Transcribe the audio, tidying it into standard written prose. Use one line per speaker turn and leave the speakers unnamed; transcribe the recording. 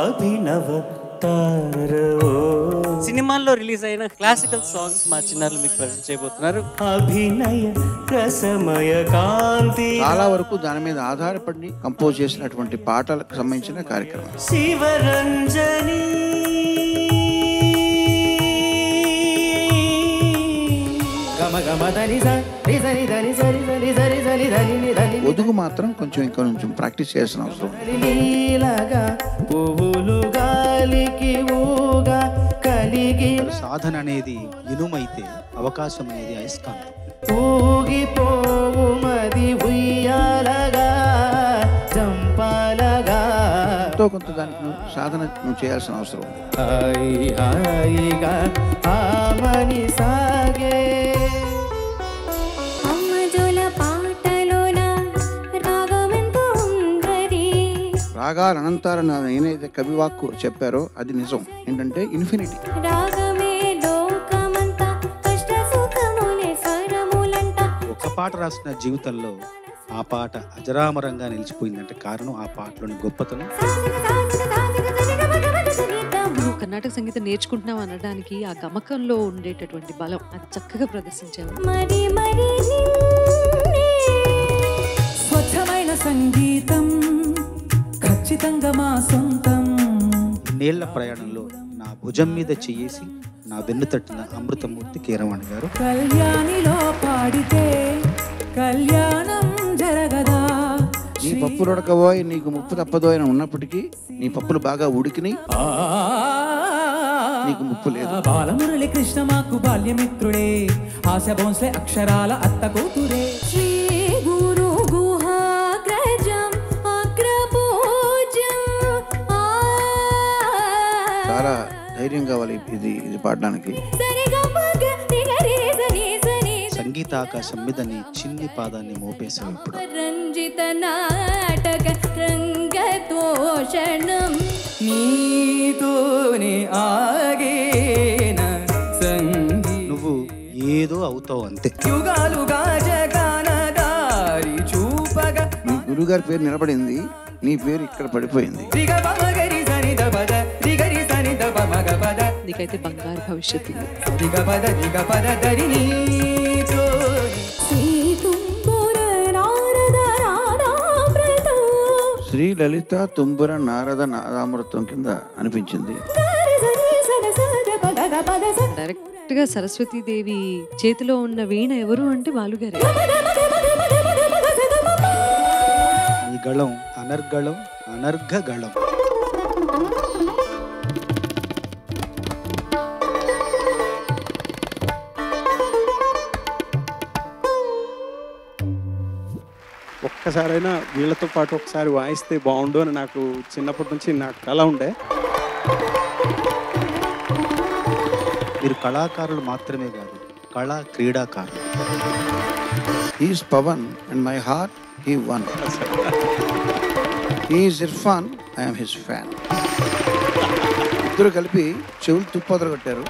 అభినవ తారో.
సినిమాల్లో రిలీజ్ అయిన క్లాసికల్ సాంగ్స్ మా చిన్నారులు మీకు ప్రజెంట్ చేయబోతున్నారు.
అభినయ రసమయ కాంతి.
చాలా వరకు దాని మీద ఆధారపడి కంపోజ్ చేసినటువంటి పాటలకు సంబంధించిన కార్యక్రమం.
శివరంజని
ఒదుగు మాత్రం కొంచెం ఇంకా కొంచెం ప్రాక్టీస్ చేయాల్సిన అవసరం.
సాధన అనేది ఇనుమైతే అవకాశం అనేది అయస్కాంతం.
ఎంతో కొంత దానికి సాధన నువ్వు చేయాల్సిన అవసరం. రాగాలు అనంతారని ఏదైతే కవివాక్కు చెప్పారో అది నిజం. ఏంటంటే ఇన్ఫినిటీ.
ఒక పాట రాసిన జీవితంలో ఆ పాట అజరామరంగా నిలిచిపోయిందంటే కారణం ఆ పాటలోని గొప్పతనం.
నువ్వు కర్ణాటక సంగీతం నేర్చుకుంటున్నావు అనడానికి ఆ గమకంలో ఉండేటటువంటి బలం అది చక్కగా ప్రదర్శించావు.
స్వచ్ఛమైన సంగీతం ఖచ్చితంగా మా సొంతం.
ఇన్నేళ్ల ప్రయాణంలో నా భుజం మీద చెయ్యేసి నా వెన్ను తట్టిన అమృతమూర్తి కీరవాణి గారు.
కళ్యాణిలో పాడితే కళ్యాణం జరగదా.
నీ పప్పులు ఉడకబోయ్ నీకు ముప్పు తప్పదో అని ఉన్నప్పటికీ నీ పప్పులు బాగా ఉడికినాయి, నీకు ముప్పు లేదు.
బాలమురళి కృష్ణ మాకు బాల్యమిత్రుడే, ఆశ భోంస్లే అక్షరాల అత్త కూతురే. శ్రీ గురు గుహాగ్రజం అగ్రపూజ్యం.
చాలా ధైర్యం కావాలి ఇది పాడడానికి.
సంగీతాకాశం మీద నీ చిన్ని పాదాన్ని మోపేశావు ఇప్పుడు.
రంజిత నాటక రంగతోషణం నీతోనే ఆగేన సంగీ.
నువ్వు ఏదో అవుతావు అంతే.
యుగాలుగా జగనదారి చూపగా.
నీ గురుగారి పేరు నిలబడింది, నీ పేరు ఇక్కడ పడిపోయింది.
నీకైతే బంగారు భవిష్యత్తు.
శ్రీ లలిత తుంబుర నారద నాదామృతం కింద అనిపించింది.
డైరెక్ట్ గా సరస్వతీదేవి చేతిలో ఉన్న వీణ ఎవరు అంటే బాలుగారే.
ఈ గళం అనర్గళం అనర్ఘగళం.
ఒక్కసారైనా వీళ్ళతో పాటు ఒకసారి వాయిస్తే బాగుండు అని నాకు చిన్నప్పటి నుంచి నాకు కళ ఉండే.
మీరు కళాకారులు మాత్రమే కాదు, కళా క్రీడాకారులు.
He is Pavan and my heart he won. He is Irfan, I am his fan. ఇద్దరు కలిపి చెవులు తుప్పదలు కొట్టారు.